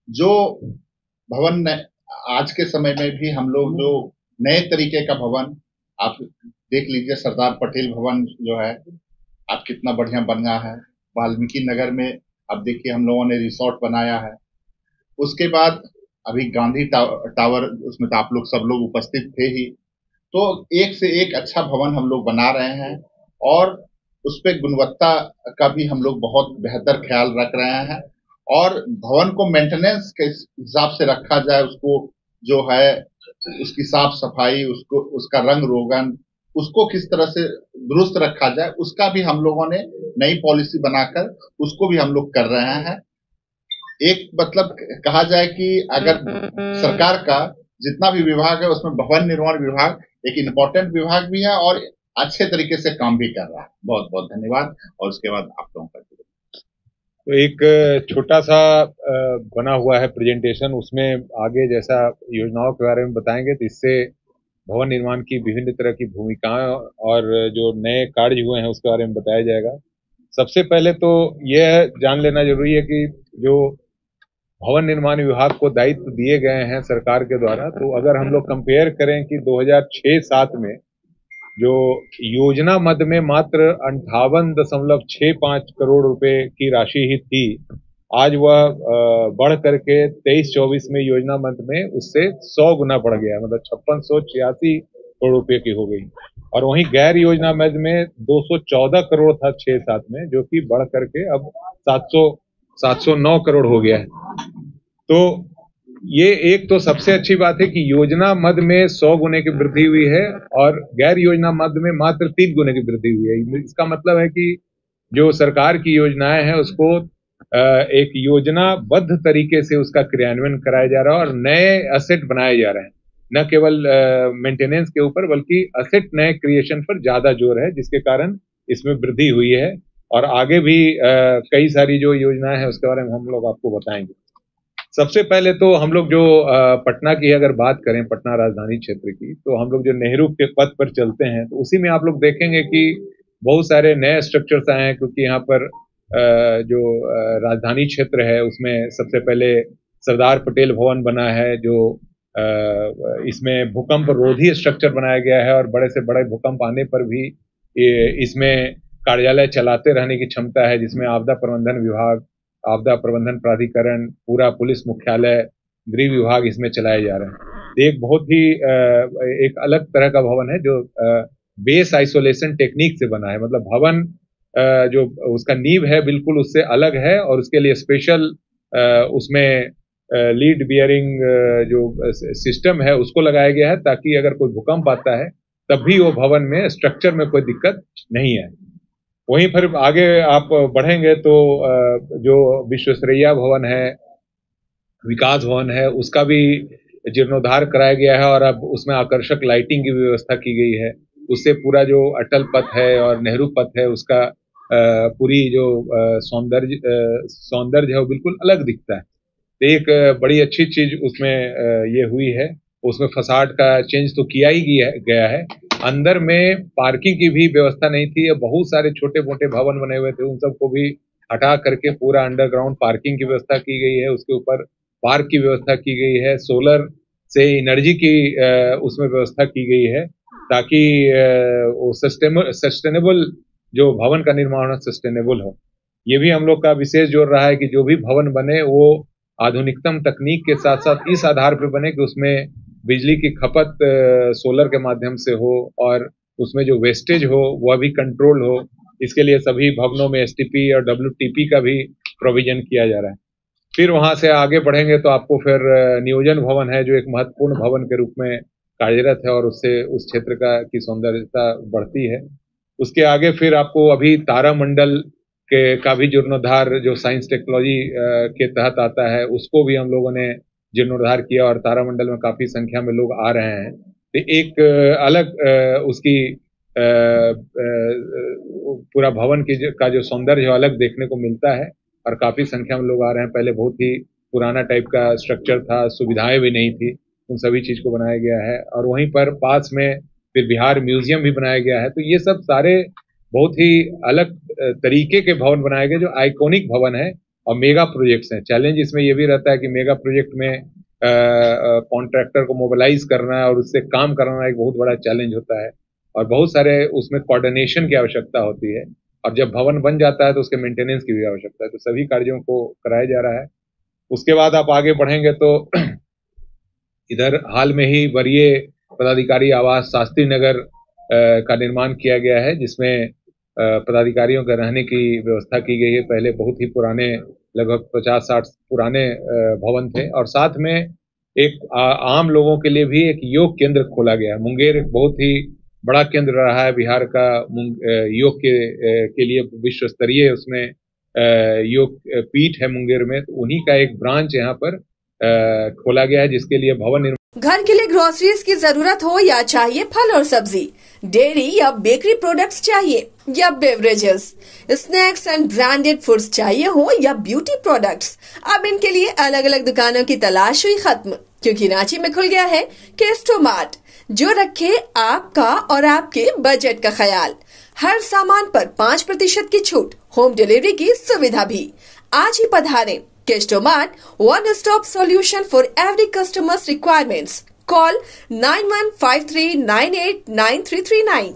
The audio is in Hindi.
जो भवन आज के समय में भी हम लोग जो नए तरीके का भवन, आप देख लीजिए सरदार पटेल भवन जो है, आप कितना बढ़िया बना है। वाल्मीकि नगर में अब देखिए हम लोगों ने रिसोर्ट बनाया है। उसके बाद अभी गांधी टावर, उसमें तो आप लोग सब लोग उपस्थित थे ही। तो एक से एक अच्छा भवन हम लोग बना रहे हैं और उस पे गुणवत्ता का भी हम लोग बहुत बेहतर ख्याल रख रहे हैं। और भवन को मेंटेनेंस के हिसाब से रखा जाए, उसको जो है उसकी साफ सफाई, उसको उसका रंग रोगन, उसको किस तरह से दुरुस्त रखा जाए, उसका भी हम लोगों ने नई पॉलिसी बनाकर उसको भी हम लोग कर रहे हैं। एक मतलब कहा जाए कि अगर सरकार का जितना भी विभाग है उसमें भवन निर्माण विभाग एक इम्पोर्टेंट विभाग भी है और अच्छे तरीके से काम भी कर रहा है। बहुत बहुत धन्यवाद। और उसके बाद आप लोगों का तो एक छोटा सा बना हुआ है प्रेजेंटेशन, उसमें आगे जैसा योजनाओं के बारे में बताएंगे, तो इससे भवन निर्माण की विभिन्न तरह की भूमिकाएं और जो नए कार्य हुए हैं उसके बारे में बताया जाएगा। सबसे पहले तो यह जान लेना जरूरी है कि जो भवन निर्माण विभाग को दायित्व दिए गए हैं सरकार के द्वारा, तो अगर हम लोग कंपेयर करें कि 2006-07 में जो योजना मद में मात्र 58.65 करोड़ रुपए की राशि ही थी, आज वह बढ़ करके 23-24 में योजना मद में उससे 100 गुना बढ़ गया, मतलब 5686 करोड़ रुपए की हो गई। और वहीं गैर योजना मद में 214 करोड़ था 6-7 में, जो कि बढ़ करके अब 709 करोड़ हो गया है। तो ये एक तो सबसे अच्छी बात है कि योजना मद में 100 गुने की वृद्धि हुई है और गैर योजना मद में मात्र 3 गुने की वृद्धि हुई है। इसका मतलब है कि जो सरकार की योजनाएं हैं उसको एक योजनाबद्ध तरीके से उसका क्रियान्वयन कराया जा रहा है और नए असेट बनाए जा रहे हैं, न केवल मेंटेनेंस के ऊपर बल्कि असेट नए क्रिएशन पर ज्यादा जोर है, जिसके कारण इसमें वृद्धि हुई है। और आगे भी कई सारी जो योजनाएं हैं उसके बारे में हम लोग आपको बताएंगे। सबसे पहले तो हम लोग जो पटना की अगर बात करें, पटना राजधानी क्षेत्र की, तो हम लोग जो नेहरू के पथ पर चलते हैं तो उसी में आप लोग देखेंगे कि बहुत सारे नए स्ट्रक्चर्स आए हैं, क्योंकि यहाँ पर जो राजधानी क्षेत्र है उसमें सबसे पहले सरदार पटेल भवन बना है, जो इसमें भूकंप रोधी स्ट्रक्चर बनाया गया है और बड़े से बड़े भूकंप आने पर भी इसमें कार्यालय चलाते रहने की क्षमता है, जिसमें आपदा प्रबंधन विभाग, आपदा प्रबंधन प्राधिकरण, पूरा पुलिस मुख्यालय, गृह विभाग इसमें चलाए जा रहे हैं। तो एक बहुत ही एक अलग तरह का भवन है जो बेस आइसोलेशन टेक्निक से बना है, मतलब भवन जो उसका नींव है बिल्कुल उससे अलग है और उसके लिए स्पेशल उसमें लीड बियरिंग जो सिस्टम है उसको लगाया गया है, ताकि अगर कोई भूकंप आता है तब भी वो भवन में स्ट्रक्चर में कोई दिक्कत नहीं है। वहीं फिर आगे आप बढ़ेंगे तो जो विश्वेश्वरैया भवन है, विकास भवन है, उसका भी जीर्णोद्धार कराया गया है और अब उसमें आकर्षक लाइटिंग की व्यवस्था की गई है। उससे पूरा जो अटल पथ है और नेहरू पथ है उसका पूरी जो सौंदर्य है वो बिल्कुल अलग दिखता है। तो एक बड़ी अच्छी चीज उसमें ये हुई है। उसमें फसाड का चेंज तो किया ही गया है। अंदर में पार्किंग की भी व्यवस्था नहीं थी, बहुत सारे छोटे मोटे भवन बने हुए थे, उन सबको भी हटा करके पूरा अंडरग्राउंड पार्किंग की व्यवस्था की गई है। उसके ऊपर पार्क की व्यवस्था की गई है, सोलर से एनर्जी की उसमें व्यवस्था की गई है, ताकि वो सस्टेनेबल जो भवन का निर्माण है सस्टेनेबल हो। ये भी हम लोग का विशेष जोर रहा है कि जो भी भवन बने वो आधुनिकतम तकनीक के साथ साथ इस आधार पर बने कि उसमें बिजली की खपत सोलर के माध्यम से हो और उसमें जो वेस्टेज हो वह भी कंट्रोल हो। इसके लिए सभी भवनों में एसटीपी और डब्ल्यूटीपी का भी प्रोविजन किया जा रहा है। फिर वहां से आगे बढ़ेंगे तो आपको फिर नियोजन भवन है, जो एक महत्वपूर्ण भवन के रूप में कार्यरत है और उससे उस क्षेत्र की सौंदर्यता बढ़ती है। उसके आगे फिर आपको अभी तारामंडल के का भी जीर्णोद्धार जो साइंस टेक्नोलॉजी के तहत आता है उसको भी हम लोगों ने जीर्णोद्धार किया और तारामंडल में काफी संख्या में लोग आ रहे हैं। तो एक अलग उसकी पूरा भवन का जो सौंदर्य है अलग देखने को मिलता है और काफी संख्या में लोग आ रहे हैं। पहले बहुत ही पुराना टाइप का स्ट्रक्चर था, सुविधाएं भी नहीं थी, उन सभी चीज को बनाया गया है। और वहीं पर पास में फिर बिहार म्यूजियम भी बनाया गया है। तो ये सब सारे बहुत ही अलग तरीके के भवन बनाए गए जो आइकॉनिक भवन है और मेगा प्रोजेक्ट्स हैं। चैलेंज इसमें ये भी रहता है कि मेगा प्रोजेक्ट में कॉन्ट्रैक्टर को मोबिलाइज करना और उससे काम कराना एक बहुत बड़ा चैलेंज होता है और बहुत सारे उसमें कोऑर्डिनेशन की आवश्यकता होती है। और जब भवन बन जाता है तो उसके मेंटेनेंस की भी आवश्यकता है। तो सभी कार्यों को कराया जा रहा है। उसके बाद आप आगे बढ़ेंगे तो इधर हाल में ही वरीय पदाधिकारी आवास शास्त्री नगर का निर्माण किया गया है, जिसमें पदाधिकारियों के रहने की व्यवस्था की गई है। पहले बहुत ही पुराने, लगभग 50-60 पुराने भवन थे और साथ में एक आम लोगों के लिए भी एक योग केंद्र खोला गया है। मुंगेर एक बहुत ही बड़ा केंद्र रहा है बिहार का योग के लिए, विश्व स्तरीय उसमें योग पीठ है मुंगेर में। तो उन्हीं का एक ब्रांच यहाँ पर खोला गया है, जिसके लिए भवन घर के लिए ग्रोसरीज की जरूरत हो या चाहिए फल और सब्जी, डेयरी या बेकरी प्रोडक्ट्स चाहिए या beverages, snacks and branded foods चाहिए हो या ब्यूटी प्रोडक्ट्स, अब इनके लिए अलग अलग दुकानों की तलाश हुई खत्म, क्योंकि रांची में खुल गया है केस्टो मार्ट, जो रखे आपका और आपके बजट का ख्याल। हर सामान पर 5% की छूट, होम डिलीवरी की सुविधा भी। आज ही पधारें। Kesto mart, one stop solution for every customer's requirements. Call 9153989339.